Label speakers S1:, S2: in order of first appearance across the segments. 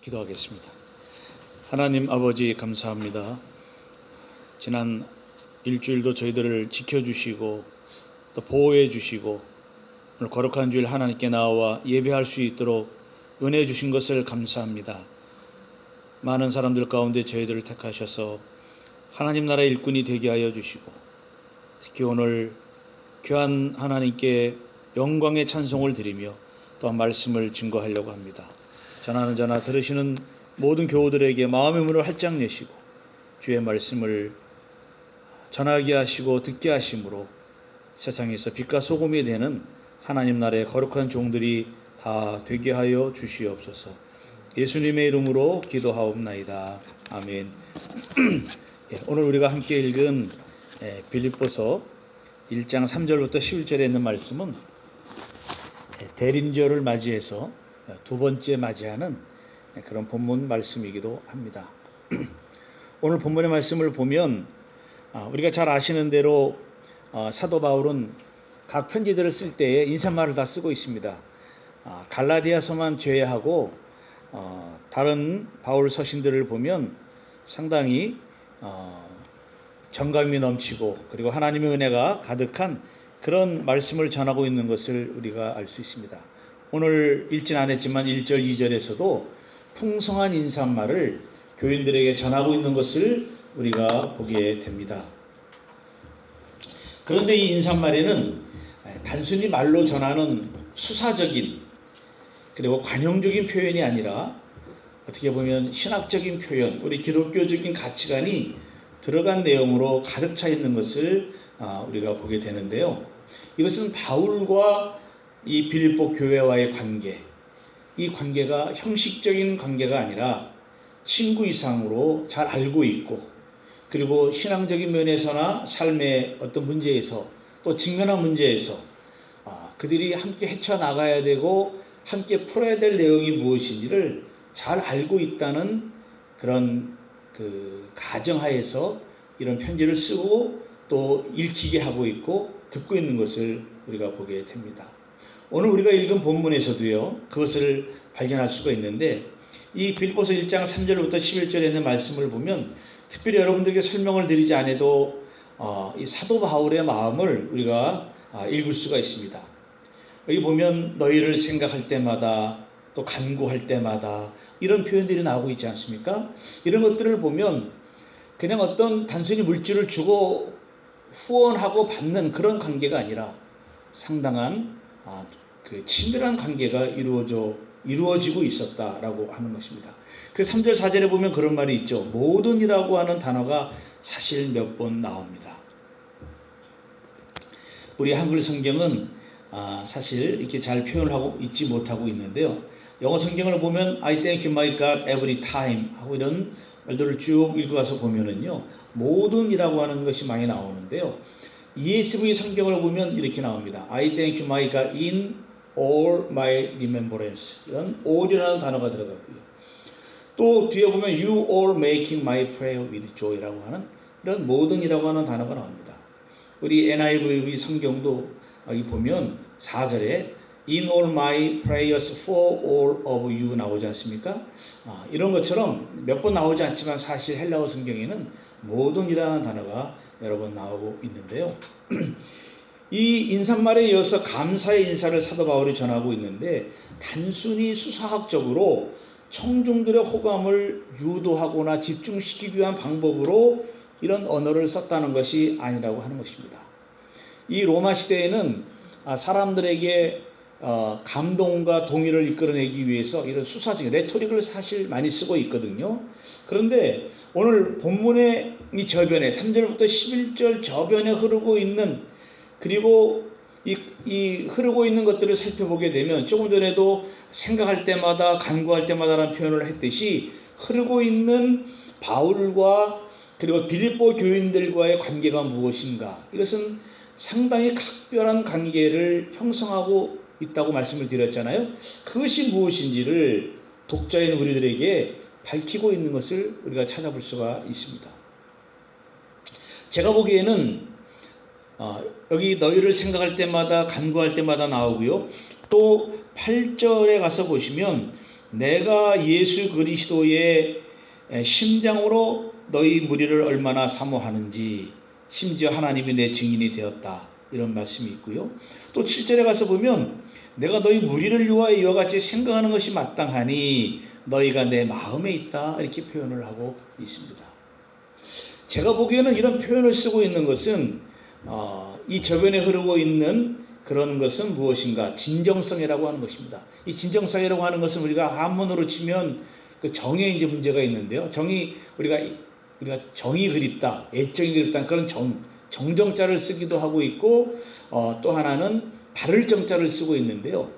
S1: 기도하겠습니다. 하나님 아버지 감사합니다. 지난 일주일도 저희들을 지켜주시고 또 보호해 주시고 오늘 거룩한 주일 하나님께 나와 예배할 수 있도록 은혜 주신 것을 감사합니다. 많은 사람들 가운데 저희들을 택하셔서 하나님 나라의 일꾼이 되게 하여 주시고 특히 오늘 귀한 하나님께 영광의 찬송을 드리며 또한 말씀을 증거하려고 합니다. 전하는 자나 들으시는 모든 교우들에게 마음의 문을 활짝 내시고 주의 말씀을 전하게 하시고 듣게 하심으로 세상에서 빛과 소금이 되는 하나님 나라의 거룩한 종들이 다 되게 하여 주시옵소서. 예수님의 이름으로 기도하옵나이다. 아멘. 오늘 우리가 함께 읽은 빌립보서 1장 3절부터 11절에 있는 말씀은 대림절을 맞이해서 두 번째 맞이하는 그런 본문 말씀이기도 합니다. 오늘 본문의 말씀을 보면 우리가 잘 아시는 대로 사도 바울은 각 편지들을 쓸 때에 인사말을 다 쓰고 있습니다. 갈라디아서만 제외하고 다른 바울 서신들을 보면 상당히 정감이 넘치고 그리고 하나님의 은혜가 가득한 그런 말씀을 전하고 있는 것을 우리가 알 수 있습니다. 오늘 읽진 않았지만 1절, 2절에서도 풍성한 인사말을 교인들에게 전하고 있는 것을 우리가 보게 됩니다. 그런데 이 인사말에는 단순히 말로 전하는 수사적인 그리고 관용적인 표현이 아니라 어떻게 보면 신학적인 표현, 우리 기독교적인 가치관이 들어간 내용으로 가득 차 있는 것을 우리가 보게 되는데요. 이것은 바울과 이 빌립보 교회와의 관계, 이 관계가 형식적인 관계가 아니라 친구 이상으로 잘 알고 있고 그리고 신앙적인 면에서나 삶의 어떤 문제에서 또 직면한 문제에서 그들이 함께 헤쳐나가야 되고 함께 풀어야 될 내용이 무엇인지를 잘 알고 있다는 그런 가정하에서 이런 편지를 쓰고 또 읽히게 하고 있고 듣고 있는 것을 우리가 보게 됩니다. 오늘 우리가 읽은 본문에서도요 그것을 발견할 수가 있는데 이 빌립보서 1장 3절부터 11절에 있는 말씀을 보면 특별히 여러분들에게 설명을 드리지 않아도 이 사도 바울의 마음을 우리가 읽을 수가 있습니다. 여기 보면 너희를 생각할 때마다 또 간구할 때마다 이런 표현들이 나오고 있지 않습니까? 이런 것들을 보면 그냥 어떤 단순히 물질을 주고 후원하고 받는 그런 관계가 아니라 상당한 그 친밀한 관계가 이루어지고 있었다라고 하는 것입니다. 그 3절 4절에 보면 그런 말이 있죠. 모든이라고 하는 단어가 사실 몇 번 나옵니다. 우리 한글 성경은 사실 이렇게 잘 표현을 하고 있지 못하고 있는데요. 영어 성경을 보면 I thank you my God every time 하고 이런 말들을 쭉 읽어가서 보면은요 모든이라고 하는 것이 많이 나오는데요. ESV 성경을 보면 이렇게 나옵니다. I thank you my God in all my remembrance. 이런 all이라는 단어가 들어가고요. 또 뒤에 보면 you all making my prayer with joy라고 하는 이런 모든이라고 하는 단어가 나옵니다. 우리 NIV 성경도 여기 보면 4절에 in all my prayers for all of you 나오지 않습니까? 이런 것처럼 몇 번 나오지 않지만 사실 헬라어 성경에는 모든이라는 단어가 여러 번 나오고 있는데요. 이 인사말에 이어서 감사의 인사를 사도 바울이 전하고 있는데 단순히 수사학적으로 청중들의 호감을 유도하거나 집중시키기 위한 방법으로 이런 언어를 썼다는 것이 아니라고 하는 것입니다. 이 로마 시대에는 사람들에게 감동과 동의를 이끌어내기 위해서 이런 수사적인 레토릭을 사실 많이 쓰고 있거든요. 그런데 오늘 본문의 이 저변에 3절부터 11절 저변에 흐르고 있는 그리고 이 흐르고 있는 것들을 살펴보게 되면 조금 전에도 생각할 때마다 간구할 때마다라는 표현을 했듯이 흐르고 있는 바울과 그리고 빌립보 교인들과의 관계가 무엇인가, 이것은 상당히 각별한 관계를 형성하고 있다고 말씀을 드렸잖아요. 그것이 무엇인지를 독자인 우리들에게 밝히고 있는 것을 우리가 찾아볼 수가 있습니다. 제가 보기에는 여기 너희를 생각할 때마다 간구할 때마다 나오고요. 또 8절에 가서 보시면 내가 예수 그리스도의 심장으로 너희 무리를 얼마나 사모하는지 심지어 하나님이 내 증인이 되었다. 이런 말씀이 있고요. 또 7절에 가서 보면 내가 너희 무리를 위하여 이와 같이 생각하는 것이 마땅하니 너희가 내 마음에 있다. 이렇게 표현을 하고 있습니다. 제가 보기에는 이런 표현을 쓰고 있는 것은 이 저변에 흐르고 있는 그런 것은 무엇인가? 진정성이라고 하는 것입니다. 이 진정성이라고 하는 것은 우리가 한문으로 치면 그 정에 이제 문제가 있는데요. 정이 우리가 정이 그립다, 애정이 그립다 그런 정정자를 쓰기도 하고 있고 또 하나는 바를 정자를 쓰고 있는데요.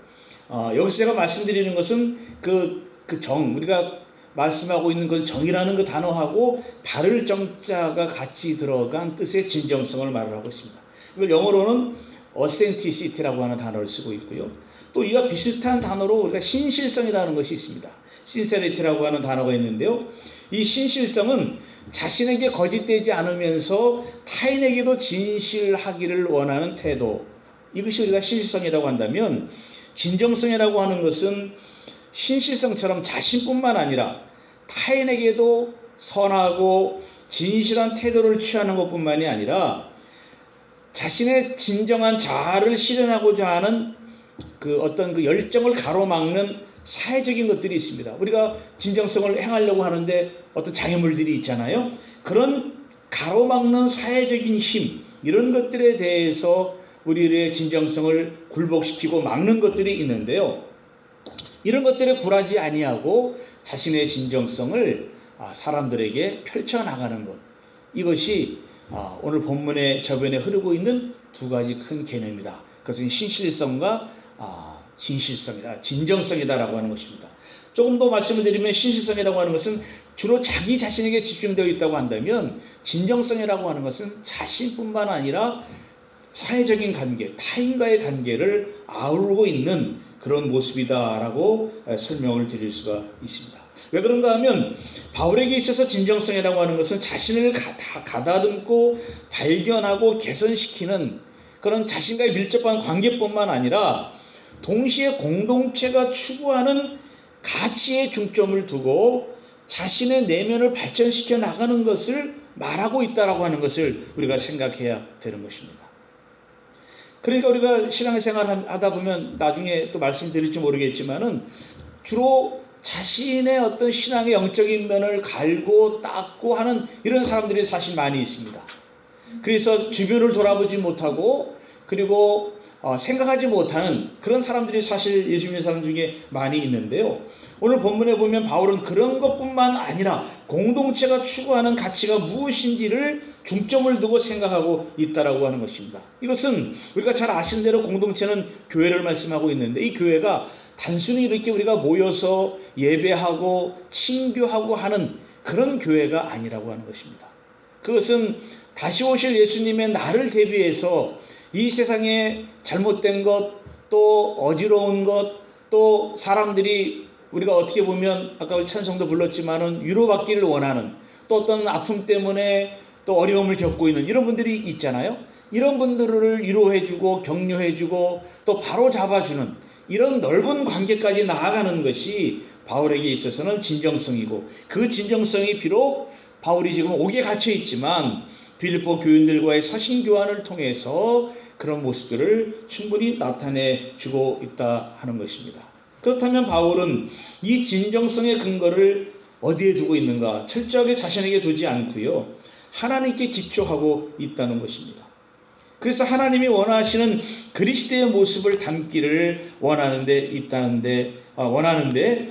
S1: 여기서 제가 말씀드리는 것은 그 정, 우리가 말씀하고 있는 그 정이라는 그 단어하고 바를 정자가 같이 들어간 뜻의 진정성을 말을 하고 있습니다. 이걸 영어로는 authenticity라고 하는 단어를 쓰고 있고요. 또 이와 비슷한 단어로 우리가 신실성이라는 것이 있습니다. sincerity라고 하는 단어가 있는데요. 이 신실성은 자신에게 거짓되지 않으면서 타인에게도 진실하기를 원하는 태도, 이것이 우리가 신실성이라고 한다면, 진정성이라고 하는 것은 신실성처럼 자신뿐만 아니라 타인에게도 선하고 진실한 태도를 취하는 것뿐만이 아니라 자신의 진정한 자아를 실현하고자 하는 그 어떤 그 열정을 가로막는 사회적인 것들이 있습니다. 우리가 진정성을 행하려고 하는데 어떤 장애물들이 있잖아요. 그런 가로막는 사회적인 힘, 이런 것들에 대해서 우리의 진정성을 굴복시키고 막는 것들이 있는데요. 이런 것들에 굴하지 아니하고 자신의 진정성을 사람들에게 펼쳐나가는 것, 이것이 오늘 본문의 저변에 흐르고 있는 두 가지 큰 개념이다. 그것은 신실성과 진실성이다, 진정성이다라고 하는 것입니다. 조금 더 말씀을 드리면 신실성이라고 하는 것은 주로 자기 자신에게 집중되어 있다고 한다면, 진정성이라고 하는 것은 자신뿐만 아니라 사회적인 관계, 타인과의 관계를 아우르고 있는 그런 모습이다라고 설명을 드릴 수가 있습니다. 왜 그런가 하면 바울에게 있어서 진정성이라고 하는 것은 자신을 가다듬고 발견하고 개선시키는 그런 자신과의 밀접한 관계뿐만 아니라 동시에 공동체가 추구하는 가치에 중점을 두고 자신의 내면을 발전시켜 나가는 것을 말하고 있다라고 하는 것을 우리가 생각해야 되는 것입니다. 그러니까 우리가 신앙생활 하다 보면 나중에 또 말씀드릴지 모르겠지만은 주로 자신의 어떤 신앙의 영적인 면을 갈고 닦고 하는 이런 사람들이 사실 많이 있습니다. 그래서 주변을 돌아보지 못하고 그리고 생각하지 못하는 그런 사람들이 사실 예수 믿는 사람 중에 많이 있는데요. 오늘 본문에 보면 바울은 그런 것뿐만 아니라 공동체가 추구하는 가치가 무엇인지를 중점을 두고 생각하고 있다라고 하는 것입니다. 이것은 우리가 잘 아시는 대로 공동체는 교회를 말씀하고 있는데, 이 교회가 단순히 이렇게 우리가 모여서 예배하고 친교하고 하는 그런 교회가 아니라고 하는 것입니다. 그것은 다시 오실 예수님의 날을 대비해서 이 세상에 잘못된 것, 또 어지러운 것, 또 사람들이 우리가 어떻게 보면 아까 우리 찬송도 불렀지만은 위로받기를 원하는, 또 어떤 아픔 때문에 또 어려움을 겪고 있는 이런 분들이 있잖아요. 이런 분들을 위로해주고 격려해주고 또 바로 잡아주는 이런 넓은 관계까지 나아가는 것이 바울에게 있어서는 진정성이고, 그 진정성이 비록 바울이 지금 옥에 갇혀 있지만 빌립보 교인들과의 서신 교환을 통해서 그런 모습들을 충분히 나타내 주고 있다 하는 것입니다. 그렇다면 바울은 이 진정성의 근거를 어디에 두고 있는가? 철저하게 자신에게 두지 않고요, 하나님께 기초하고 있다는 것입니다. 그래서 하나님이 원하시는 그리스도의 모습을 담기를 원하는데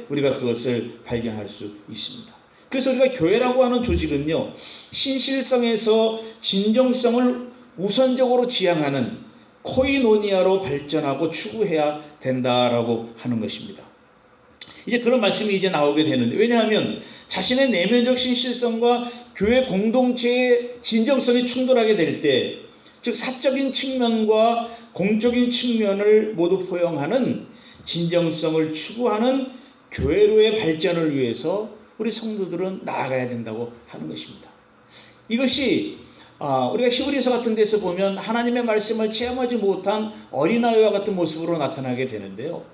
S1: 우리가 그것을 발견할 수 있습니다. 그래서 우리가 교회라고 하는 조직은요, 신실성에서 진정성을 우선적으로 지향하는 코이노니아로 발전하고 추구해야 된다라고 하는 것입니다. 이제 그런 말씀이 이제 나오게 되는데, 왜냐하면 자신의 내면적 신실성과 교회 공동체의 진정성이 충돌하게 될 때, 즉 사적인 측면과 공적인 측면을 모두 포용하는 진정성을 추구하는 교회로의 발전을 위해서 우리 성도들은 나아가야 된다고 하는 것입니다. 이것이 우리가 히브리서 같은 데서 보면 하나님의 말씀을 체험하지 못한 어린아이와 같은 모습으로 나타나게 되는데요.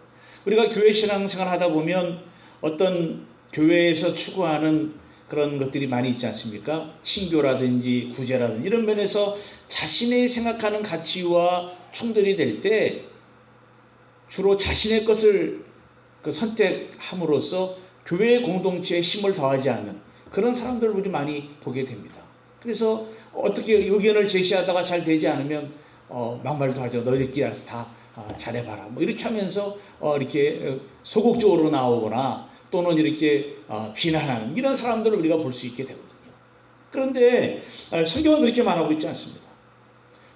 S1: 우리가 교회 신앙생활 하다 보면 어떤 교회에서 추구하는 그런 것들이 많이 있지 않습니까? 친교라든지 구제라든지 이런 면에서 자신의 생각하는 가치와 충돌이 될 때 주로 자신의 것을 선택함으로써 교회의 공동체에 힘을 더하지 않는 그런 사람들을 우리 많이 보게 됩니다. 그래서 어떻게 의견을 제시하다가 잘 되지 않으면 막말도 하죠. 너희들끼리 알아서 다 잘해봐라. 뭐 이렇게 하면서 이렇게 소극적으로 나오거나 또는 이렇게 비난하는 이런 사람들을 우리가 볼 수 있게 되거든요. 그런데 성경은 그렇게 말하고 있지 않습니다.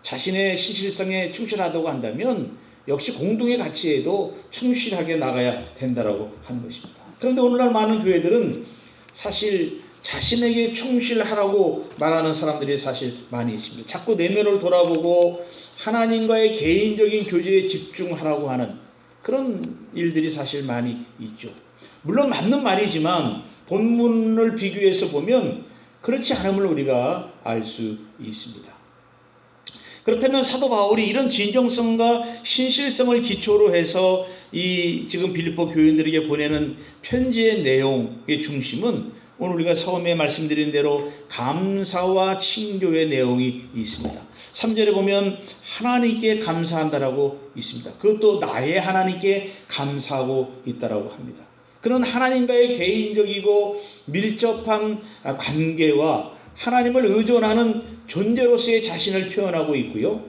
S1: 자신의 신실성에 충실하다고 한다면 역시 공동의 가치에도 충실하게 나가야 된다라고 하는 것입니다. 그런데 오늘날 많은 교회들은 사실 자신에게 충실하라고 말하는 사람들이 사실 많이 있습니다. 자꾸 내면을 돌아보고 하나님과의 개인적인 교제에 집중하라고 하는 그런 일들이 사실 많이 있죠. 물론 맞는 말이지만 본문을 비교해서 보면 그렇지 않음을 우리가 알 수 있습니다. 그렇다면 사도 바울이 이런 진정성과 신실성을 기초로 해서 이 지금 빌립보 교인들에게 보내는 편지의 내용의 중심은 오늘 우리가 처음에 말씀드린 대로 감사와 친교의 내용이 있습니다. 3절에 보면 하나님께 감사한다라고 있습니다. 그것도 나의 하나님께 감사하고 있다라고 합니다. 그런 하나님과의 개인적이고 밀접한 관계와 하나님을 의존하는 존재로서의 자신을 표현하고 있고요.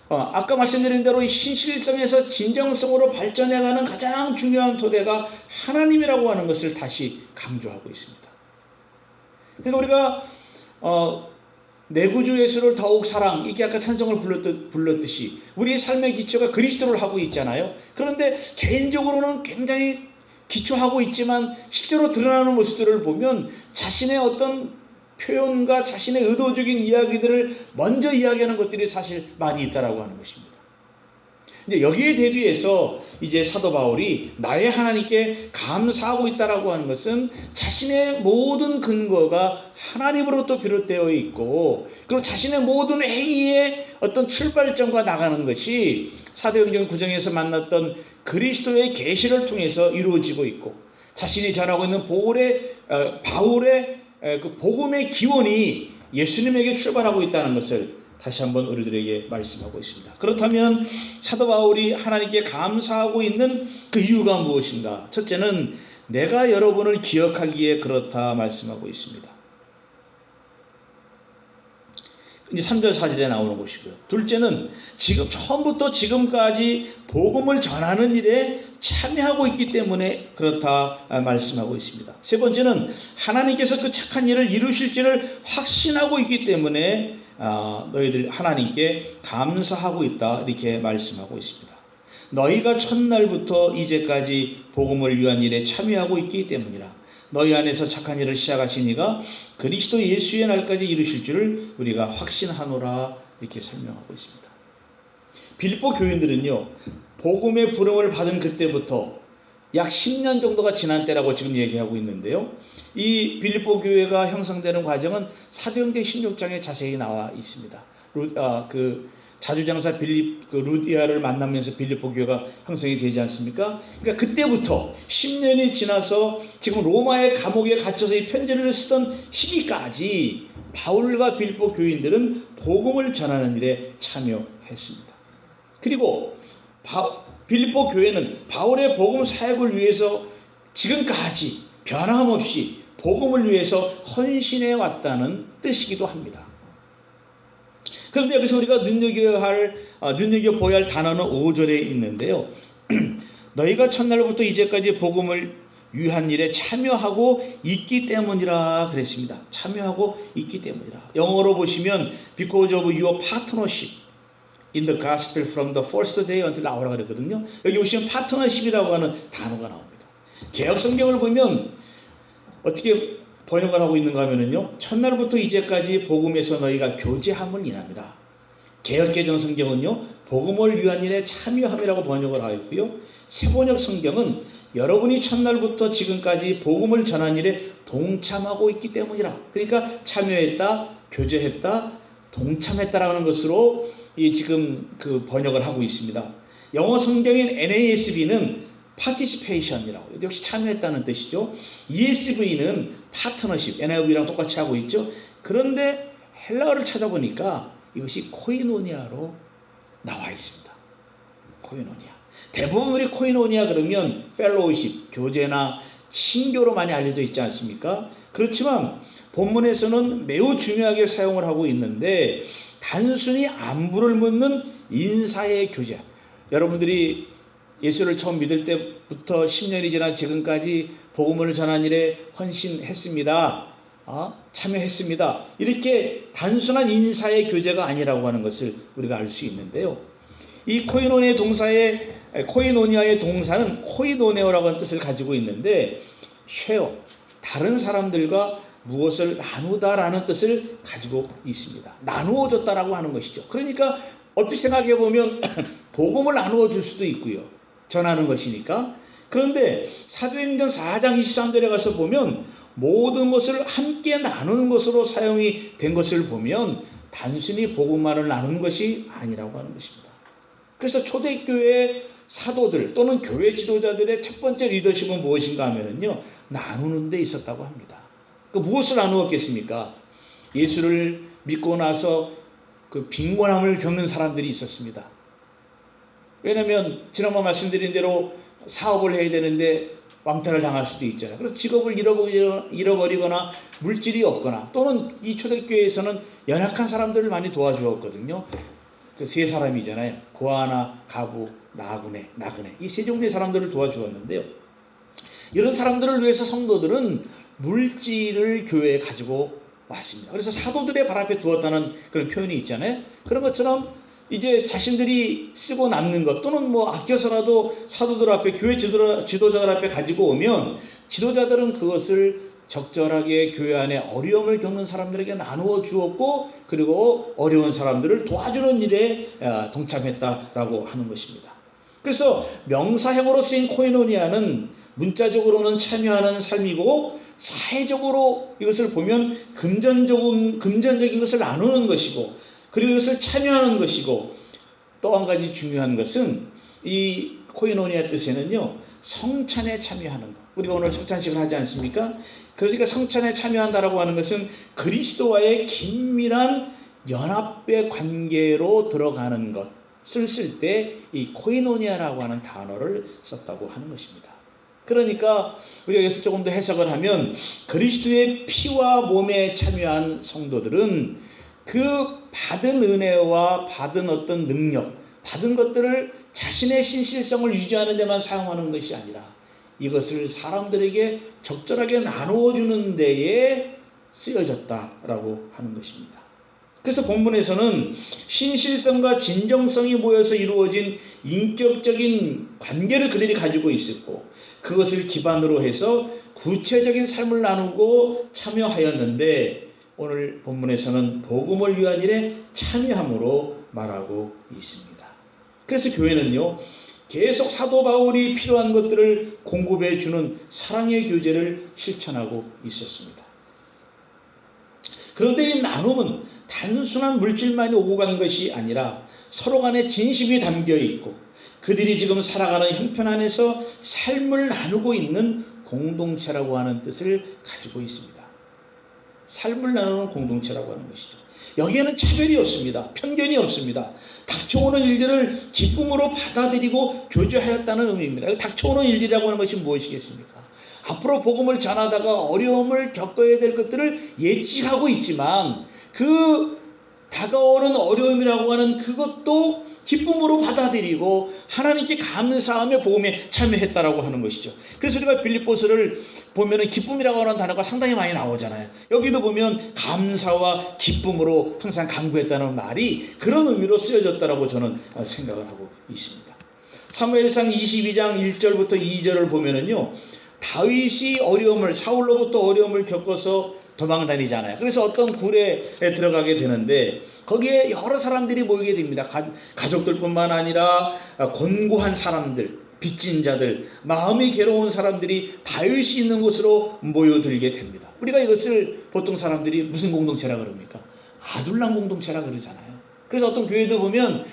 S1: 아까 말씀드린 대로 신실성에서 진정성으로 발전해가는 가장 중요한 토대가 하나님이라고 하는 것을 다시 강조하고 있습니다. 그러니까 우리가 내 구주 예수를 더욱 사랑, 이게 아까 찬송을 불렀듯이 우리의 삶의 기초가 그리스도를 하고 있잖아요. 그런데 개인적으로는 굉장히 기초하고 있지만 실제로 드러나는 모습들을 보면 자신의 어떤 표현과 자신의 의도적인 이야기들을 먼저 이야기하는 것들이 사실 많이 있다라고 하는 것입니다. 이제 여기에 대비해서 이제 사도 바울이 나의 하나님께 감사하고 있다라고 하는 것은 자신의 모든 근거가 하나님으로부터 비롯되어 있고, 그리고 자신의 모든 행위의 어떤 출발점과 나가는 것이 사도행전 9장에서 만났던 그리스도의 계시를 통해서 이루어지고 있고, 자신이 전하고 있는 바울의 그 복음의 기원이 예수님에게 출발하고 있다는 것을 다시 한번 우리들에게 말씀하고 있습니다. 그렇다면 사도 바울이 하나님께 감사하고 있는 그 이유가 무엇인가? 첫째는 내가 여러분을 기억하기에 그렇다 말씀하고 있습니다. 이제 3절 4절에 나오는 것이고요. 둘째는 지금 처음부터 지금까지 복음을 전하는 일에 참여하고 있기 때문에 그렇다 말씀하고 있습니다. 세 번째는 하나님께서 그 착한 일을 이루실지를 확신하고 있기 때문에 너희들 하나님께 감사하고 있다 이렇게 말씀하고 있습니다. 너희가 첫날부터 이제까지 복음을 위한 일에 참여하고 있기 때문이라. 너희 안에서 착한 일을 시작하신 이가 그리스도 예수의 날까지 이루실 줄을 우리가 확신하노라 이렇게 설명하고 있습니다. 빌립보 교인들은요, 복음의 부름을 받은 그때부터 약 10년 정도가 지난 때라고 지금 얘기하고 있는데요. 이 빌립보 교회가 형성되는 과정은 사도행전 16장에 자세히 나와 있습니다. 자주장사 루디아를 만나면서 빌립보 교회가 형성이 되지 않습니까? 그러니까 그때부터 10년이 지나서 지금 로마의 감옥에 갇혀서 이 편지를 쓰던 시기까지 바울과 빌립보 교인들은 복음을 전하는 일에 참여했습니다. 그리고 빌립보 교회는 바울의 복음 사역을 위해서 지금까지 변함없이 복음을 위해서 헌신해 왔다는 뜻이기도 합니다. 그런데 여기서 우리가 눈여겨보아야 할 단어는 5절에 있는데요. 너희가 첫날부터 이제까지 복음을 위한 일에 참여하고 있기 때문이라 그랬습니다. 참여하고 있기 때문이라. 영어로 보시면 because of your partnership in the gospel from the first day until now라고 그랬거든요. 여기 보시면 파트너십이라고 하는 단어가 나옵니다. 개역 성경을 보면 어떻게 번역을 하고 있는가 하면요, 첫날부터 이제까지 복음에서 너희가 교제함을 인합니다. 개역개정 성경은요, 복음을 위한 일에 참여함이라고 번역을 하고 있고요. 새번역 성경은 여러분이 첫날부터 지금까지 복음을 전한 일에 동참하고 있기 때문이라. 그러니까 참여했다, 교제했다, 동참했다라는 것으로 지금 그 번역을 하고 있습니다. 영어 성경인 NASB는 participation이라고, 역시 참여했다는 뜻이죠. ESV는 파트너십, NIV랑 똑같이 하고 있죠. 그런데 헬라어를 찾아보니까 이것이 코이노니아로 나와 있습니다. 코이노니아. 대부분 우리 코이노니아 그러면 펠로우십, 교제나 친교로 많이 알려져 있지 않습니까? 그렇지만 본문에서는 매우 중요하게 사용을 하고 있는데, 단순히 안부를 묻는 인사의 교제. 여러분들이 예수를 처음 믿을 때부터 10년이 지난 지금까지 복음을 전한 일에 헌신했습니다. 참여했습니다. 이렇게 단순한 인사의 교제가 아니라고 하는 것을 우리가 알 수 있는데요. 이 코이노니아의 동사는 코이노네오라고 하는 뜻을 가지고 있는데, 쉐어, 다른 사람들과 무엇을 나누다라는 뜻을 가지고 있습니다. 나누어줬다라고 하는 것이죠. 그러니까 얼핏 생각해 보면 복음을 나누어 줄 수도 있고요. 전하는 것이니까. 그런데 사도행전 4장 23절에 가서 보면 모든 것을 함께 나누는 것으로 사용이 된 것을 보면 단순히 복음만을 나누는 것이 아니라고 하는 것입니다. 그래서 초대교회 사도들 또는 교회 지도자들의 첫 번째 리더십은 무엇인가 하면요, 나누는 데 있었다고 합니다. 무엇을 나누었겠습니까? 예수를 믿고 나서 그 빈곤함을 겪는 사람들이 있었습니다. 왜냐하면 지난번 말씀드린 대로 사업을 해야 되는데 왕따를 당할 수도 있잖아요. 그래서 직업을 잃어버리거나 물질이 없거나, 또는 이 초대교회에서는 연약한 사람들을 많이 도와주었거든요. 그 세 사람이잖아요. 고아나, 가구, 나그네. 이 세 종류의 사람들을 도와주었는데요. 이런 사람들을 위해서 성도들은 물질을 교회에 가지고 왔습니다. 그래서 사도들의 발 앞에 두었다는 그런 표현이 있잖아요. 그런 것처럼 이제 자신들이 쓰고 남는 것, 또는 아껴서라도 사도들 앞에, 교회 지도자들 앞에 가지고 오면 지도자들은 그것을 적절하게 교회 안에 어려움을 겪는 사람들에게 나누어 주었고, 그리고 어려운 사람들을 도와주는 일에 동참했다라고 하는 것입니다. 그래서 명사형으로 쓰인 코이노니아는 문자적으로는 참여하는 삶이고, 사회적으로 이것을 보면 금전적인 것을 나누는 것이고, 그리고 이것을 참여하는 것이고, 또 한 가지 중요한 것은 이 코이노니아 뜻에는요, 성찬에 참여하는 것. 우리가 오늘 성찬식을 하지 않습니까? 그러니까 성찬에 참여한다라고 하는 것은 그리스도와의 긴밀한 연합의 관계로 들어가는 것을 쓸 때 이 코이노니아라고 하는 단어를 썼다고 하는 것입니다. 그러니까 우리가 여기서 조금 더 해석을 하면, 그리스도의 피와 몸에 참여한 성도들은 그 받은 은혜와 받은 어떤 능력, 받은 것들을 자신의 신실성을 유지하는 데만 사용하는 것이 아니라 이것을 사람들에게 적절하게 나누어 주는 데에 쓰여졌다라고 하는 것입니다. 그래서 본문에서는 신실성과 진정성이 모여서 이루어진 인격적인 관계를 그들이 가지고 있었고, 그것을 기반으로 해서 구체적인 삶을 나누고 참여하였는데, 오늘 본문에서는 복음을 위한 일에 참여함으로 말하고 있습니다. 그래서 교회는요, 계속 사도 바울이 필요한 것들을 공급해 주는 사랑의 교제를 실천하고 있었습니다. 그런데 이 나눔은 단순한 물질만이 오고 가는 것이 아니라 서로 간에 진심이 담겨 있고, 그들이 지금 살아가는 형편 안에서 삶을 나누고 있는 공동체라고 하는 뜻을 가지고 있습니다. 삶을 나누는 공동체라고 하는 것이죠. 여기에는 차별이 없습니다. 편견이 없습니다. 닥쳐오는 일들을 기쁨으로 받아들이고 교제하였다는 의미입니다. 닥쳐오는 일이라고 하는 것이 무엇이겠습니까? 앞으로 복음을 전하다가 어려움을 겪어야 될 것들을 예측하고 있지만, 그 다가오는 어려움이라고 하는 그것도 기쁨으로 받아들이고 하나님께 감사하며 복음에 참여했다라고 하는 것이죠. 그래서 우리가 빌립보서를 보면은 기쁨이라고 하는 단어가 상당히 많이 나오잖아요. 여기도 보면 감사와 기쁨으로 항상 간구했다는 말이 그런 의미로 쓰여졌다라고 저는 생각을 하고 있습니다. 사무엘상 22장 1절부터 2절을 보면은요, 다윗이 사울로부터 어려움을 겪어서 도망 다니잖아요. 그래서 어떤 굴에 들어가게 되는데, 거기에 여러 사람들이 모이게 됩니다. 가족들뿐만 아니라 곤고한 사람들, 빚진 자들, 마음이 괴로운 사람들이 다윗이 있는 곳으로 모여들게 됩니다. 우리가 이것을 보통 사람들이 무슨 공동체라 그럽니까? 아둘람 공동체라 그러잖아요. 그래서 어떤 교회도 보면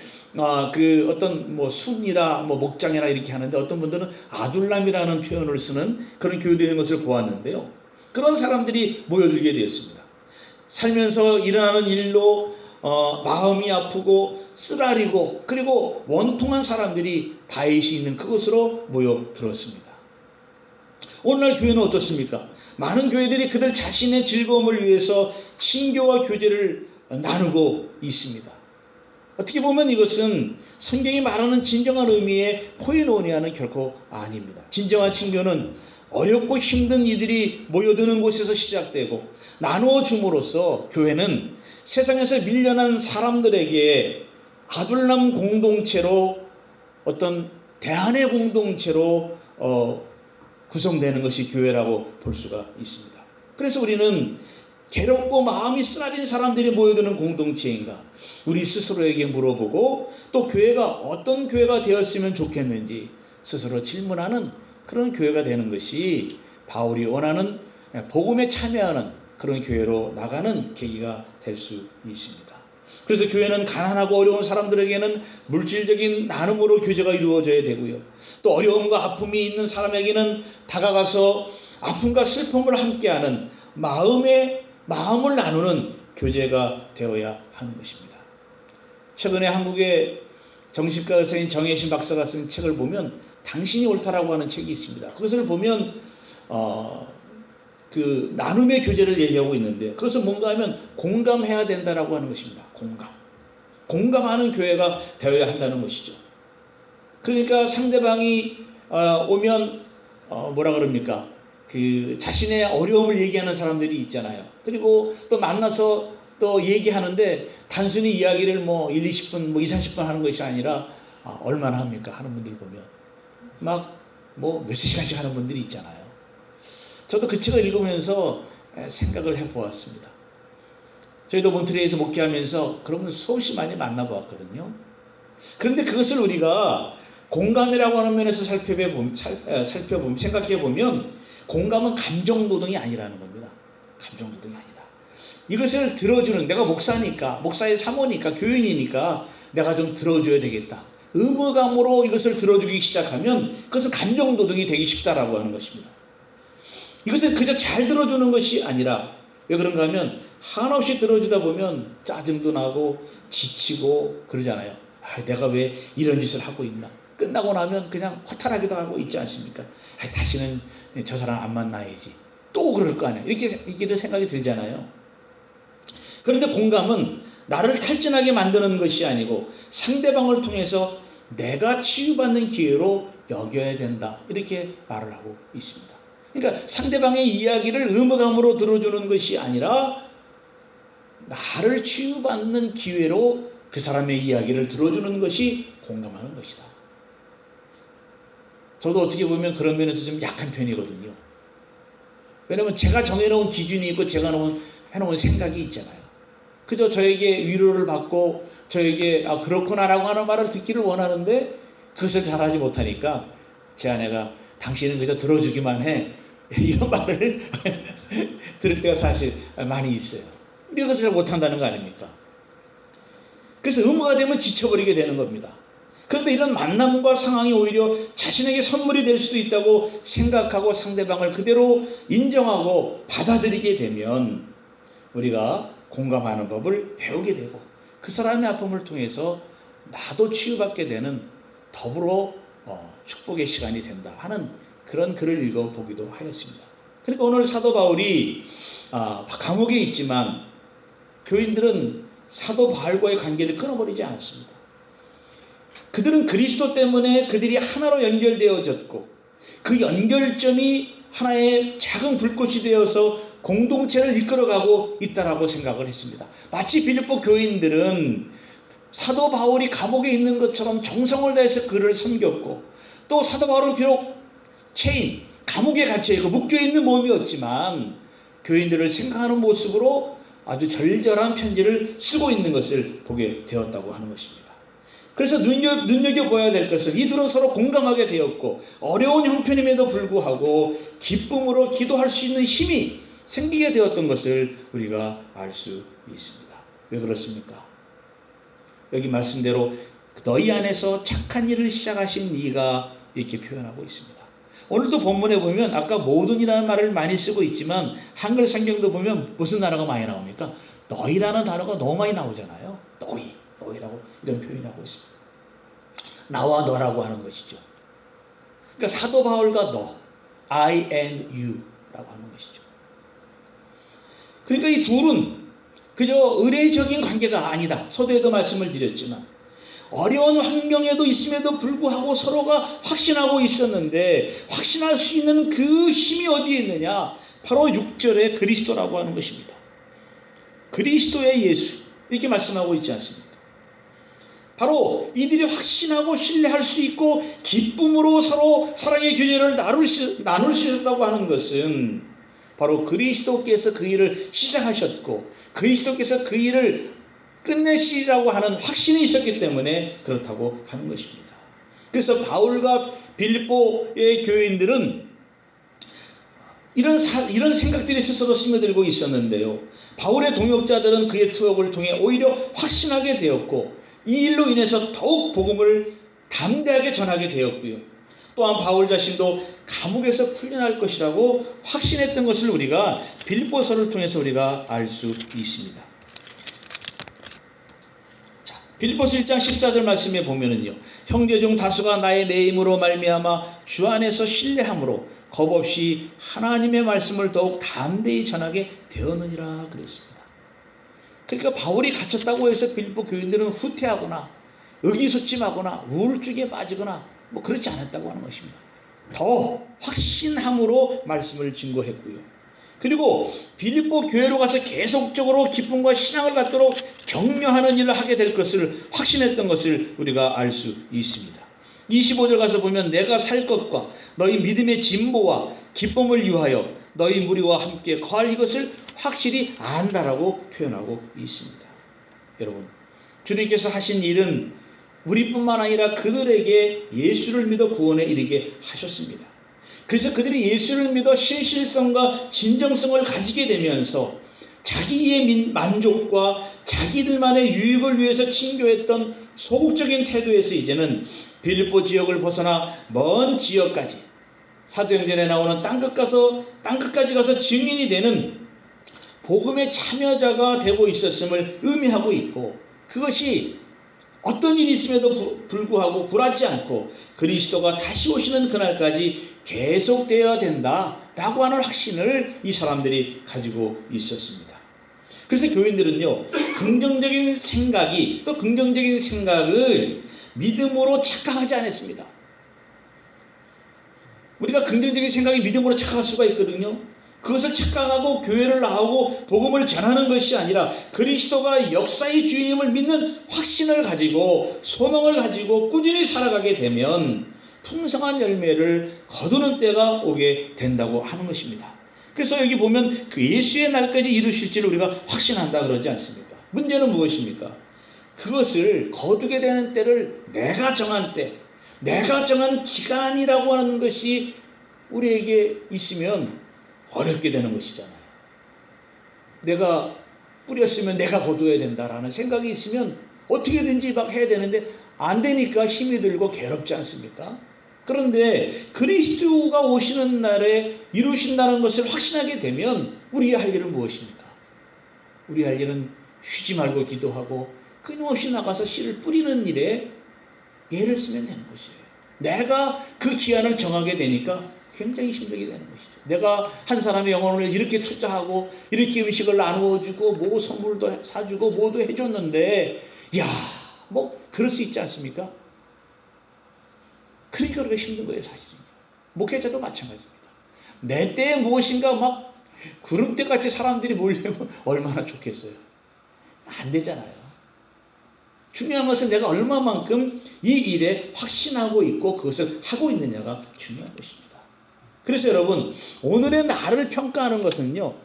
S1: 그 어떤 뭐 순이라 뭐 목장이라 이렇게 하는데 어떤 분들은 아둘람이라는 표현을 쓰는 그런 교회도 있는 것을 보았는데요. 그런 사람들이 모여들게 되었습니다. 살면서 일어나는 일로 마음이 아프고 쓰라리고 그리고 원통한 사람들이 다윗이 있는 그곳으로 모여들었습니다. 오늘날 교회는 어떻습니까? 많은 교회들이 그들 자신의 즐거움을 위해서 신교와 교제를 나누고 있습니다. 어떻게 보면 이것은 성경이 말하는 진정한 의미의 코이노니아는 결코 아닙니다. 진정한 친교는 어렵고 힘든 이들이 모여드는 곳에서 시작되고 나누어 줌으로써 교회는 세상에서 밀려난 사람들에게 아둘람 공동체로 어떤 대안의 공동체로 구성되는 것이 교회라고 볼 수가 있습니다. 그래서 우리는 괴롭고 마음이 쓰라린 사람들이 모여드는 공동체인가 우리 스스로에게 물어보고 또 교회가 어떤 교회가 되었으면 좋겠는지 스스로 질문하는 그런 교회가 되는 것이 바울이 원하는 복음에 참여하는 그런 교회로 나가는 계기가 될 수 있습니다. 그래서 교회는 가난하고 어려운 사람들에게는 물질적인 나눔으로 교제가 이루어져야 되고요. 또 어려움과 아픔이 있는 사람에게는 다가가서 아픔과 슬픔을 함께하는 마음을 나누는 교제가 되어야 하는 것입니다. 최근에 한국의 정신과 의사인 정혜신 박사가 쓴 책을 보면 당신이 옳다라고 하는 책이 있습니다. 그것을 보면 그 나눔의 교제를 얘기하고 있는데 그것은 뭔가 하면 공감해야 된다라고 하는 것입니다. 공감하는 교회가 되어야 한다는 것이죠. 그러니까 상대방이 오면 뭐라 그럽니까? 그 자신의 어려움을 얘기하는 사람들이 있잖아요. 그리고 또 만나서 또 얘기하는데 단순히 이야기를 뭐 1, 20분, 뭐 2, 30분 하는 것이 아니라 얼마나 합니까? 하는 분들 보면 막 뭐 몇십 시간씩 하는 분들이 있잖아요. 저도 그 책을 읽으면서 생각을 해보았습니다. 저희도 몬트리에서 목회하면서 그런 분 수없이 많이 만나보았거든요. 그런데 그것을 우리가 공감이라고 하는 면에서 살펴보면 생각해보면 공감은 감정노동이 아니라는 겁니다. 감정노동이 아니다. 이것을 들어주는 내가 목사니까 목사의 사모니까 교인이니까 내가 좀 들어줘야 되겠다. 의무감으로 이것을 들어주기 시작하면 그것은 감정노동이 되기 쉽다라고 하는 것입니다. 이것을 그저 잘 들어주는 것이 아니라 왜 그런가 하면 한없이 들어주다 보면 짜증도 나고 지치고 그러잖아요. 내가 왜 이런 짓을 하고 있나. 끝나고 나면 그냥 허탈하기도 하고 있지 않습니까? 다시는 저 사람 안 만나야지. 또 그럴 거 아니에요. 이렇게 생각이 들잖아요. 그런데 공감은 나를 탈진하게 만드는 것이 아니고 상대방을 통해서 내가 치유받는 기회로 여겨야 된다. 이렇게 말을 하고 있습니다. 그러니까 상대방의 이야기를 의무감으로 들어주는 것이 아니라 나를 치유받는 기회로 그 사람의 이야기를 들어주는 것이 공감하는 것이다. 저도 어떻게 보면 그런 면에서 좀 약한 편이거든요. 왜냐하면 제가 정해놓은 기준이 있고 제가 해놓은 생각이 있잖아요. 그저 저에게 위로를 받고 저에게 그렇구나라고 하는 말을 듣기를 원하는데 그것을 잘하지 못하니까 제 아내가 당신은 그저 들어주기만 해. 이런 말을 들을 때가 사실 많이 있어요. 우리가 그것을 잘 못한다는 거 아닙니까? 그래서 의무가 되면 지쳐버리게 되는 겁니다. 그런데 이런 만남과 상황이 오히려 자신에게 선물이 될 수도 있다고 생각하고 상대방을 그대로 인정하고 받아들이게 되면 우리가 공감하는 법을 배우게 되고 그 사람의 아픔을 통해서 나도 치유받게 되는 더불어 축복의 시간이 된다 하는 그런 글을 읽어보기도 하였습니다. 그러니까 오늘 사도 바울이 감옥에 있지만 교인들은 사도 바울과의 관계를 끊어버리지 않았습니다. 그들은 그리스도 때문에 그들이 하나로 연결되어졌고 그 연결점이 하나의 작은 불꽃이 되어서 공동체를 이끌어가고 있다라고 생각을 했습니다. 마치 빌립보 교인들은 사도 바울이 감옥에 있는 것처럼 정성을 다해서 그를 섬겼고 또 사도 바울은 비록 감옥에 갇혀있고 묶여있는 몸이었지만 교인들을 생각하는 모습으로 아주 절절한 편지를 쓰고 있는 것을 보게 되었다고 하는 것입니다. 그래서 눈여겨봐야 될 것은 이들은 서로 공감하게 되었고 어려운 형편임에도 불구하고 기쁨으로 기도할 수 있는 힘이 생기게 되었던 것을 우리가 알 수 있습니다. 왜 그렇습니까? 여기 말씀대로 너희 안에서 착한 일을 시작하신 이가 이렇게 표현하고 있습니다. 오늘도 본문에 보면 아까 모든이라는 말을 많이 쓰고 있지만 한글 성경도 보면 무슨 단어가 많이 나옵니까? 너희라는 단어가 너무 많이 나오잖아요. 너희라고 이런 표현하고 있습니다. 나와 너라고 하는 것이죠. 그러니까 사도 바울과 너, I and you라고 하는 것이죠. 그러니까 이 둘은 그저 의례적인 관계가 아니다. 서두에도 말씀을 드렸지만 어려운 환경에도 있음에도 불구하고 서로가 확신하고 있었는데 확신할 수 있는 그 힘이 어디에 있느냐? 바로 6절에 그리스도라고 하는 것입니다. 그리스도의 예수 이렇게 말씀하고 있지 않습니까? 바로 이들이 확신하고 신뢰할 수 있고 기쁨으로 서로 사랑의 교제를 나눌 수 있었다고 하는 것은 바로 그리스도께서 그 일을 시작하셨고 그리스도께서 그 일을 끝내시리라고 하는 확신이 있었기 때문에 그렇다고 하는 것입니다. 그래서 바울과 빌립보의 교인들은 이런 생각들이 스스로 스며들고 있었는데요. 바울의 동역자들은 그의 트럭을 통해 오히려 확신하게 되었고 이 일로 인해서 더욱 복음을 담대하게 전하게 되었고요. 또한 바울 자신도 감옥에서 풀려날 것이라고 확신했던 것을 우리가 빌립보서를 통해서 우리가 알 수 있습니다. 자, 빌립보서 1장 14절 말씀에 보면은요. 형제 중 다수가 나의 매임으로 말미암아 주 안에서 신뢰함으로 겁없이 하나님의 말씀을 더욱 담대히 전하게 되었느니라 그랬습니다. 그러니까 바울이 갇혔다고 해서 빌립보 교인들은 후퇴하거나 의기소침하거나 우울증에 빠지거나 그렇지 않았다고 하는 것입니다. 더 확신함으로 말씀을 증거했고요. 그리고 빌립보 교회로 가서 계속적으로 기쁨과 신앙을 갖도록 격려하는 일을 하게 될 것을 확신했던 것을 우리가 알 수 있습니다. 25절 가서 보면 내가 살 것과 너희 믿음의 진보와 기쁨을 위하여 너희 무리와 함께 거할 이것을 확실히 안다라고 표현하고 있습니다. 여러분, 주님께서 하신 일은 우리뿐만 아니라 그들에게 예수를 믿어 구원에 이르게 하셨습니다. 그래서 그들이 예수를 믿어 신실성과 진정성을 가지게 되면서 자기의 만족과 자기들만의 유익을 위해서 친교했던 소극적인 태도에서 이제는 빌립보 지역을 벗어나 먼 지역까지 사도행전에 나오는 땅끝까지 가서 증인이 되는 복음의 참여자가 되고 있었음을 의미하고 있고 그것이 어떤 일이 있음에도 불구하고 굴하지 않고 그리스도가 다시 오시는 그날까지 계속되어야 된다라고 하는 확신을 이 사람들이 가지고 있었습니다. 그래서 교인들은요, 긍정적인 생각을 믿음으로 착각하지 않았습니다. 우리가 긍정적인 생각이 믿음으로 착각할 수가 있거든요. 그것을 착각하고 교회를 나오고 복음을 전하는 것이 아니라 그리스도가 역사의 주인임을 믿는 확신을 가지고 소망을 가지고 꾸준히 살아가게 되면 풍성한 열매를 거두는 때가 오게 된다고 하는 것입니다. 그래서 여기 보면 그 예수의 날까지 이루실지를 우리가 확신한다 그러지 않습니까? 문제는 무엇입니까? 그것을 거두게 되는 때를 내가 정한 때, 내가 정한 기간이라고 하는 것이 우리에게 있으면 어렵게 되는 것이잖아요. 내가 뿌렸으면 내가 거둬야 된다라는 생각이 있으면 어떻게든지 막 해야 되는데 안 되니까 힘이 들고 괴롭지 않습니까? 그런데 그리스도가 오시는 날에 이루신다는 것을 확신하게 되면 우리의 할 일은 무엇입니까? 우리 할 일은 쉬지 말고 기도하고 끊임없이 나가서 씨를 뿌리는 일에 애를 쓰면 되는 것이에요. 내가 그 기한을 정하게 되니까 굉장히 힘들게 되는 것이죠. 내가 한 사람의 영혼을 이렇게 투자하고 이렇게 음식을 나누어주고 뭐 선물도 사주고 뭐도 해줬는데 그럴 수 있지 않습니까? 그러니까 우리가 힘든 거예요, 사실은. 목회자도 마찬가지입니다. 내 때에 무엇인가 막 구름대같이 사람들이 몰려면 얼마나 좋겠어요. 안 되잖아요. 중요한 것은 내가 얼마만큼 이 일에 확신하고 있고 그것을 하고 있느냐가 중요한 것입니다. 그래서 여러분, 오늘의 나를 평가하는 것은요,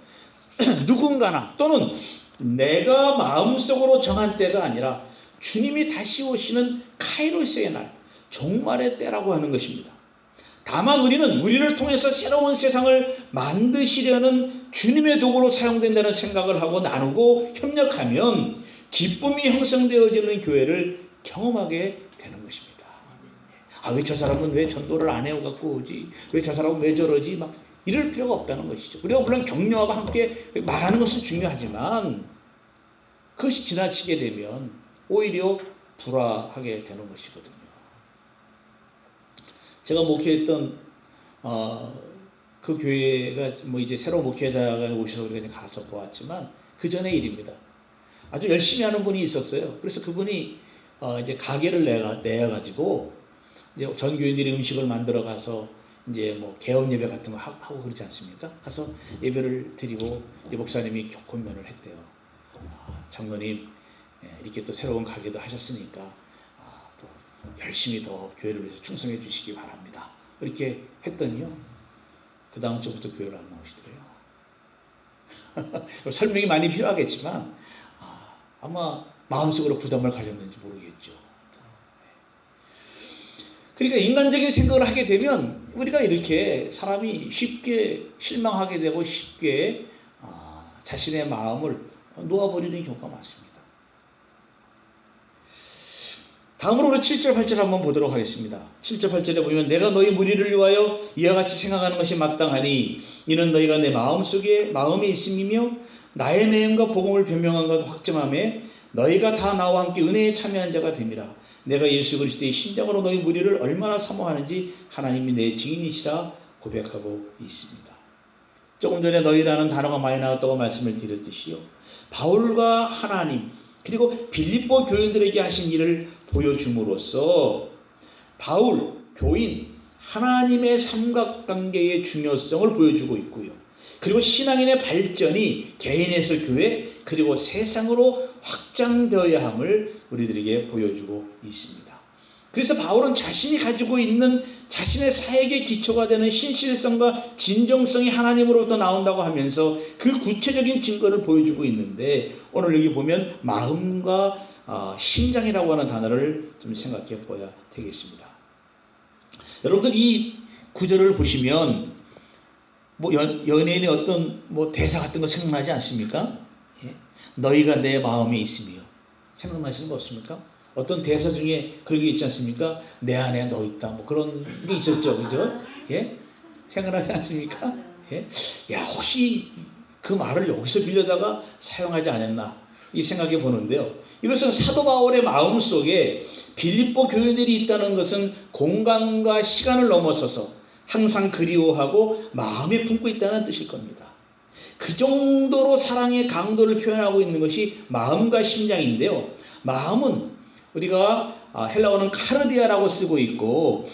S1: 누군가나 또는 내가 마음속으로 정한 때가 아니라 주님이 다시 오시는 카이로스의 날, 종말의 때라고 하는 것입니다. 다만 우리를 통해서 새로운 세상을 만드시려는 주님의 도구로 사용된다는 생각을 하고 나누고 협력하면 기쁨이 형성되어지는 교회를 경험하게 되는 것입니다. 아, 왜 저 사람은 왜 전도를 안 해오 갖고 오지? 왜 저 사람은 왜 저러지? 막 이럴 필요가 없다는 것이죠. 우리가 물론 격려하고 함께 말하는 것은 중요하지만 그것이 지나치게 되면 오히려 불화하게 되는 것이거든요. 제가 목회했던 그 교회가 뭐 이제 새로운 목회자가 오셔서 우리가 가서 보았지만 그 전의 일입니다. 아주 열심히 하는 분이 있었어요. 그래서 그분이 이제 가게를 내가지고 이제 전 교인들이 음식을 만들어 가서 이제 뭐 개업 예배 같은 거 하고 그러지 않습니까? 가서 예배를 드리고 이제 목사님이 권면을 했대요. 장로님, 이렇게 또 새로운 가게도 하셨으니까 또 열심히 더 교회를 위해서 충성해 주시기 바랍니다. 이렇게 했더니요, 그 다음 주부터 교회를 안 나오시더래요. 설명이 많이 필요하겠지만 아마 마음속으로 부담을 가졌는지 모르겠죠. 그러니까 인간적인 생각을 하게 되면 우리가 이렇게 사람이 쉽게 실망하게 되고 쉽게 자신의 마음을 놓아버리는 경우가 많습니다. 다음으로 우리 7절 8절 한번 보도록 하겠습니다. 7절 8절에 보면 내가 너희 무리를 위하여 이와 같이 생각하는 것이 마땅하니 이는 너희가 내 마음속에 마음에 있음이며 나의 내음과 복음을 변명한 것 확정함에 너희가 다 나와 함께 은혜에 참여한 자가 됨이라. 내가 예수 그리스도의 심장으로 너희 무리를 얼마나 사모하는지 하나님이 내 증인이시라 고백하고 있습니다. 조금 전에 너희라는 단어가 많이 나왔다고 말씀을 드렸듯이요, 바울과 하나님 그리고 빌립보 교인들에게 하신 일을 보여줌으로써 바울, 교인, 하나님의 삼각관계의 중요성을 보여주고 있고요. 그리고 신앙인의 발전이 개인에서 교회 그리고 세상으로 확장되어야 함을 우리들에게 보여주고 있습니다. 그래서 바울은 자신이 가지고 있는 자신의 사역의 기초가 되는 신실성과 진정성이 하나님으로부터 나온다고 하면서 그 구체적인 증거를 보여주고 있는데, 오늘 여기 보면 마음과 심장이라고 하는 단어를 좀 생각해 보아야 되겠습니다. 여러분들 이 구절을 보시면 뭐 연예인의 어떤 뭐 대사 같은 거 생각나지 않습니까? 예? 너희가 내 마음에 있으며, 생각나시는 거 없습니까? 어떤 대사 중에 그런 게 있지 않습니까? 내 안에 너 있다, 뭐 그런 게 있었죠, 그죠? 예? 생각나지 않습니까? 예? 야, 혹시 그 말을 여기서 빌려다가 사용하지 않았나 이 생각해 보는데요. 이것은 사도 바울의 마음 속에 빌립보 교인들이 있다는 것은 공간과 시간을 넘어서서 항상 그리워하고 마음에 품고 있다는 뜻일 겁니다. 그 정도로 사랑의 강도를 표현하고 있는 것이 마음과 심장인데요. 마음은 우리가 헬라어는 카르디아라고 쓰고 있고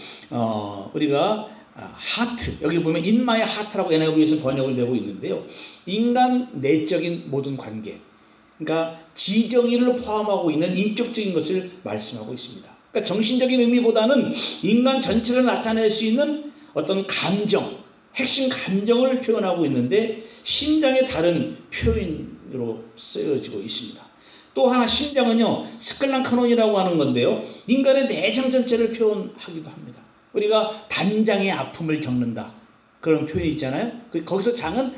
S1: 우리가 하트, 여기 보면 in my heart라고 NIV에서 번역을 되고 있는데요. 인간 내적인 모든 관계, 그러니까 지정의를 포함하고 있는 인격적인 것을 말씀하고 있습니다. 그러니까 정신적인 의미보다는 인간 전체를 나타낼 수 있는 어떤 감정, 핵심 감정을 표현하고 있는데 심장의 다른 표현으로 쓰여지고 있습니다. 또 하나 심장은요, 스클란카논이라고 하는 건데요, 인간의 내장 전체를 표현하기도 합니다. 우리가 단장의 아픔을 겪는다, 그런 표현이 있잖아요. 거기서 장은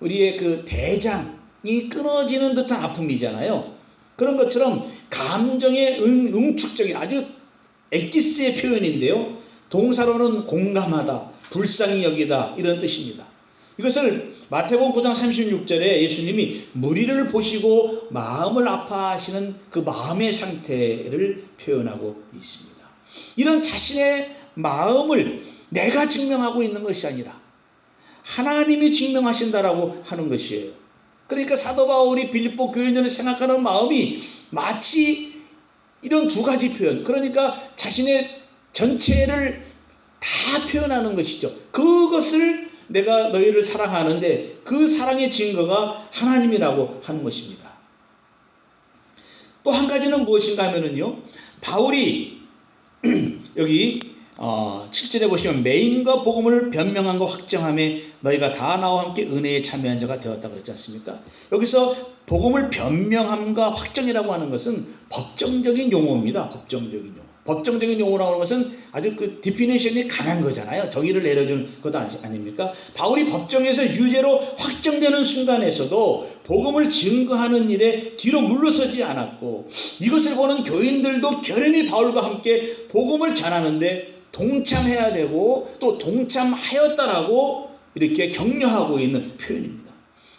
S1: 우리의 그 대장이 끊어지는 듯한 아픔이잖아요. 그런 것처럼 감정의 응축적인 아주 엑기스의 표현인데요, 동사로는 공감하다, 불쌍히 여기다, 이런 뜻입니다. 이것을 마태복음 9장 36절에 예수님이 무리를 보시고 마음을 아파하시는 그 마음의 상태를 표현하고 있습니다. 이런 자신의 마음을 내가 증명하고 있는 것이 아니라 하나님이 증명하신다라고 하는 것이에요. 그러니까 사도 바울이 빌립보 교인들을 생각하는 마음이 마치 이런 두 가지 표현, 그러니까 자신의 전체를 다 표현하는 것이죠. 그것을 내가 너희를 사랑하는데 그 사랑의 증거가 하나님이라고 하는 것입니다. 또 한 가지는 무엇인가 하면은요, 바울이 여기 7절에 보시면 메인과 복음을 변명한과 확정함에 너희가 다 나와 함께 은혜에 참여한 자가 되었다고 그랬지 않습니까? 여기서 복음을 변명함과 확정이라고 하는 것은 법정적인 용어입니다. 법정적인 용어. 법정적인 용어라고 하는 것은 아주 그 디피니션이 강한 거잖아요. 정의를 내려주는 것 아닙니까? 바울이 법정에서 유죄로 확정되는 순간에서도 복음을 증거하는 일에 뒤로 물러서지 않았고, 이것을 보는 교인들도 결연히 바울과 함께 복음을 전하는데 동참해야 되고 또 동참하였다라고 이렇게 격려하고 있는 표현입니다.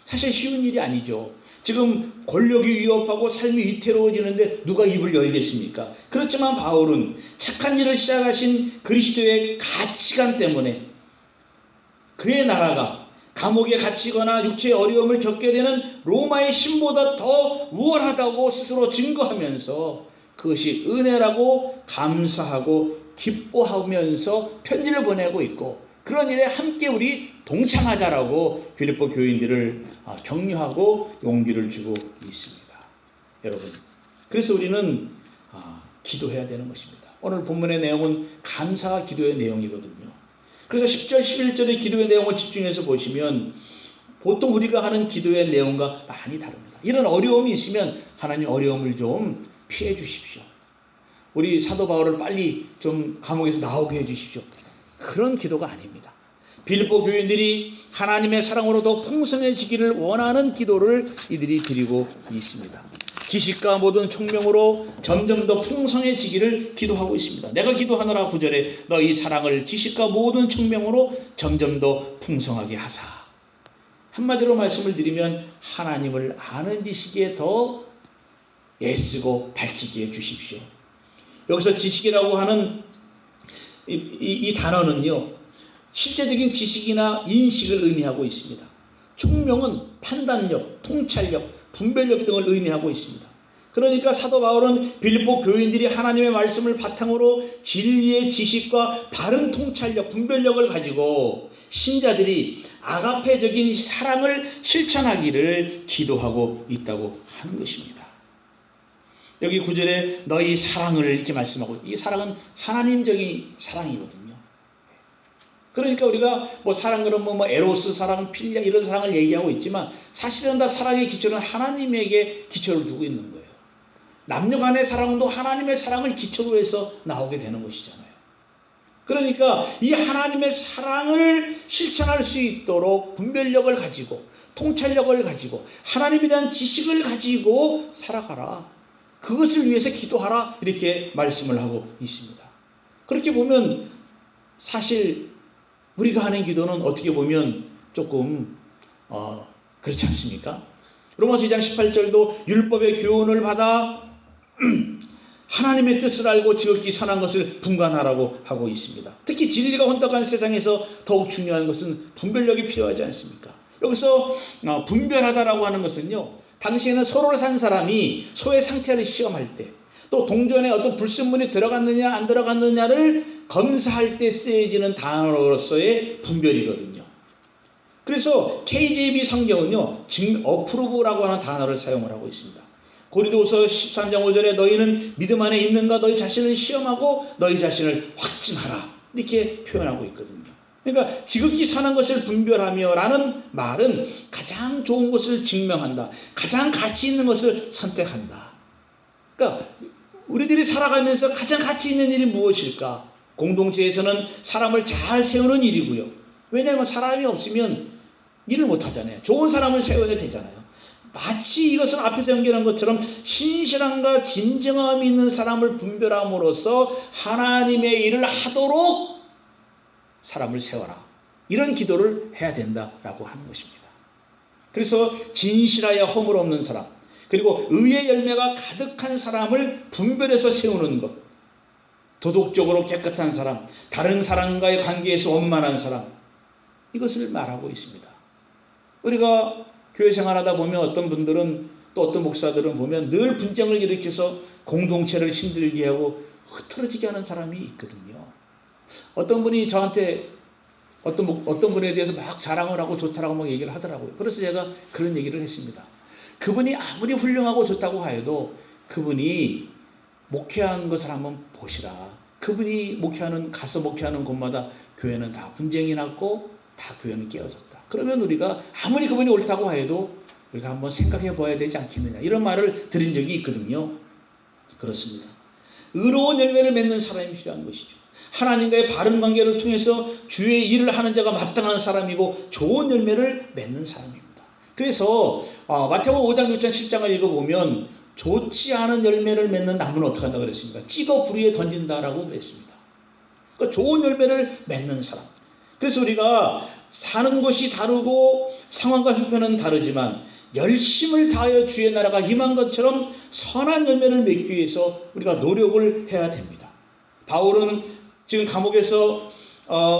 S1: 사실 쉬운 일이 아니죠. 지금 권력이 위협하고 삶이 위태로워지는데 누가 입을 열겠습니까? 그렇지만 바울은 착한 일을 시작하신 그리스도의 가치관 때문에 그의 나라가 감옥에 갇히거나 육체의 어려움을 겪게 되는 로마의 힘보다 더 우월하다고 스스로 증거하면서 그것이 은혜라고 감사하고 기뻐하면서 편지를 보내고 있고, 그런 일에 함께 우리 동참하자라고 빌립보 교인들을 격려하고 용기를 주고 있습니다. 여러분, 그래서 우리는 기도해야 되는 것입니다. 오늘 본문의 내용은 감사와 기도의 내용이거든요. 그래서 10절 11절의 기도의 내용을 집중해서 보시면 보통 우리가 하는 기도의 내용과 많이 다릅니다. 이런 어려움이 있으면 하나님 어려움을 좀 피해 주십시오. 우리 사도 바울을 빨리 좀 감옥에서 나오게 해 주십시오. 그런 기도가 아닙니다. 빌립보 교인들이 하나님의 사랑으로 더 풍성해지기를 원하는 기도를 이들이 드리고 있습니다. 지식과 모든 총명으로 점점 더 풍성해지기를 기도하고 있습니다. 내가 기도하노라 9절에 너희 사랑을 지식과 모든 총명으로 점점 더 풍성하게 하사. 한마디로 말씀을 드리면 하나님을 아는 지식에 더 애쓰고 밝히게 해 주십시오. 여기서 지식이라고 하는 이 단어는요, 실제적인 지식이나 인식을 의미하고 있습니다. 총명은 판단력, 통찰력, 분별력 등을 의미하고 있습니다. 그러니까 사도 바울은 빌립보 교인들이 하나님의 말씀을 바탕으로 진리의 지식과 바른 통찰력, 분별력을 가지고 신자들이 아가페적인 사랑을 실천하기를 기도하고 있다고 하는 것입니다. 여기 9절에 너희 사랑을 이렇게 말씀하고, 이 사랑은 하나님적인 사랑이거든요. 그러니까 우리가 사랑 그러면 에로스 사랑, 필리아 이런 사랑을 얘기하고 있지만 사실은 다 사랑의 기초는 하나님에게 기초를 두고 있는 거예요. 남녀 간의 사랑도 하나님의 사랑을 기초로 해서 나오게 되는 것이잖아요. 그러니까 이 하나님의 사랑을 실천할 수 있도록 분별력을 가지고 통찰력을 가지고 하나님에 대한 지식을 가지고 살아가라. 그것을 위해서 기도하라. 이렇게 말씀을 하고 있습니다. 그렇게 보면 사실 우리가 하는 기도는 어떻게 보면 조금 그렇지 않습니까? 로마서 2장 18절도 율법의 교훈을 받아 하나님의 뜻을 알고 지극히 선한 것을 분간하라고 하고 있습니다. 특히 진리가 혼탁한 세상에서 더욱 중요한 것은 분별력이 필요하지 않습니까? 여기서 분별하다라고 하는 것은요, 당시에는 소를 산 사람이 소의 상태를 시험할 때, 또 동전에 어떤 불순물이 들어갔느냐 안 들어갔느냐를 검사할 때 쓰여지는 단어로서의 분별이거든요. 그래서 KJV 성경은요, 어프로브라고 하는 단어를 사용을 하고 있습니다. 고린도후서 13장 5절에 너희는 믿음 안에 있는가 너희 자신을 시험하고 너희 자신을 확증하라. 이렇게 표현하고 있거든요. 그러니까 지극히 선한 것을 분별하며 라는 말은 가장 좋은 것을 증명한다. 가장 가치 있는 것을 선택한다. 그러니까 우리들이 살아가면서 가장 가치 있는 일이 무엇일까? 공동체에서는 사람을 잘 세우는 일이고요. 왜냐하면 사람이 없으면 일을 못하잖아요. 좋은 사람을 세워야 되잖아요. 마치 이것은 앞에서 연결한 것처럼 신실함과 진정함이 있는 사람을 분별함으로써 하나님의 일을 하도록 사람을 세워라. 이런 기도를 해야 된다라고 하는 것입니다. 그래서 진실하여 허물 없는 사람, 그리고 의의 열매가 가득한 사람을 분별해서 세우는 것, 도덕적으로 깨끗한 사람, 다른 사람과의 관계에서 원만한 사람, 이것을 말하고 있습니다. 우리가 교회 생활하다 보면 어떤 분들은, 또 어떤 목사들은 보면 늘 분쟁을 일으켜서 공동체를 힘들게 하고 흐트러지게 하는 사람이 있거든요. 어떤 분이 저한테 어떤 분에 대해서 막 자랑을 하고 좋다라고 막 얘기를 하더라고요. 그래서 제가 그런 얘기를 했습니다. 그분이 아무리 훌륭하고 좋다고 해도 그분이 목회한 것을 한번 보시라. 그분이 가서 목회하는 곳마다 교회는 다 분쟁이 났고 다 교회는 깨어졌다. 그러면 우리가 아무리 그분이 옳다고 해도 우리가 한번 생각해 봐야 되지 않겠느냐. 이런 말을 드린 적이 있거든요. 그렇습니다. 의로운 열매를 맺는 사람이 필요한 것이죠. 하나님과의 바른 관계를 통해서 주의 일을 하는 자가 마땅한 사람이고 좋은 열매를 맺는 사람입니다. 그래서 마태복음 5장, 6장, 7장을 읽어보면 좋지 않은 열매를 맺는 나무는 어떻게 한다고 그랬습니까? 찍어 불 위에 던진다라고 그랬습니다. 그러니까 좋은 열매를 맺는 사람. 그래서 우리가 사는 것이 다르고 상황과 형편은 다르지만 열심을 다하여 주의 나라가 임한 것처럼 선한 열매를 맺기 위해서 우리가 노력을 해야 됩니다. 바울은 지금 감옥에서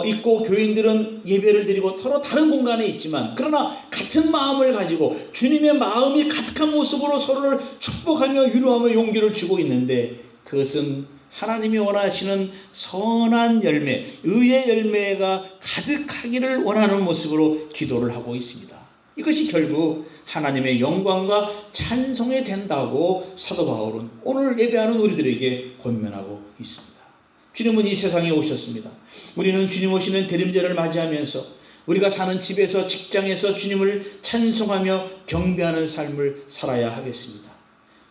S1: 있고 교인들은 예배를 드리고 서로 다른 공간에 있지만 그러나 같은 마음을 가지고 주님의 마음이 가득한 모습으로 서로를 축복하며 위로하며 용기를 주고 있는데 그것은 하나님이 원하시는 선한 열매, 의의 열매가 가득하기를 원하는 모습으로 기도를 하고 있습니다. 이것이 결국 하나님의 영광과 찬송이 된다고 사도 바울은 오늘 예배하는 우리들에게 권면하고 있습니다. 주님은 이 세상에 오셨습니다. 우리는 주님 오시는 대림절을 맞이하면서 우리가 사는 집에서 직장에서 주님을 찬송하며 경배하는 삶을 살아야 하겠습니다.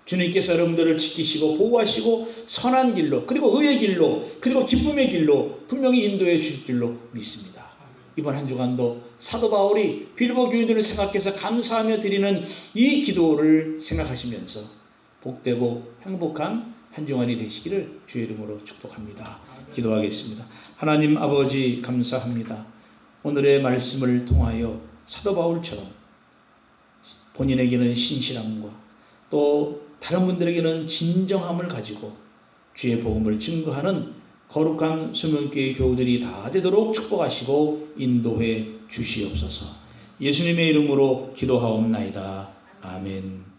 S1: 주님께서 여러분들을 지키시고 보호하시고 선한 길로 그리고 의의 길로 그리고 기쁨의 길로 분명히 인도해 주실 줄로 믿습니다. 이번 한 주간도 사도 바울이 빌보 교인들을 생각해서 감사하며 드리는 이 기도를 생각하시면서 복되고 행복한 한 주간이 되시기를 주의 이름으로 축복합니다. 기도하겠습니다. 하나님 아버지 감사합니다. 오늘의 말씀을 통하여 사도 바울처럼 본인에게는 신실함과 또 다른 분들에게는 진정함을 가지고 주의 복음을 증거하는 거룩한 수명교회 교우들이 다 되도록 축복하시고 인도해 주시옵소서. 예수님의 이름으로 기도하옵나이다. 아멘.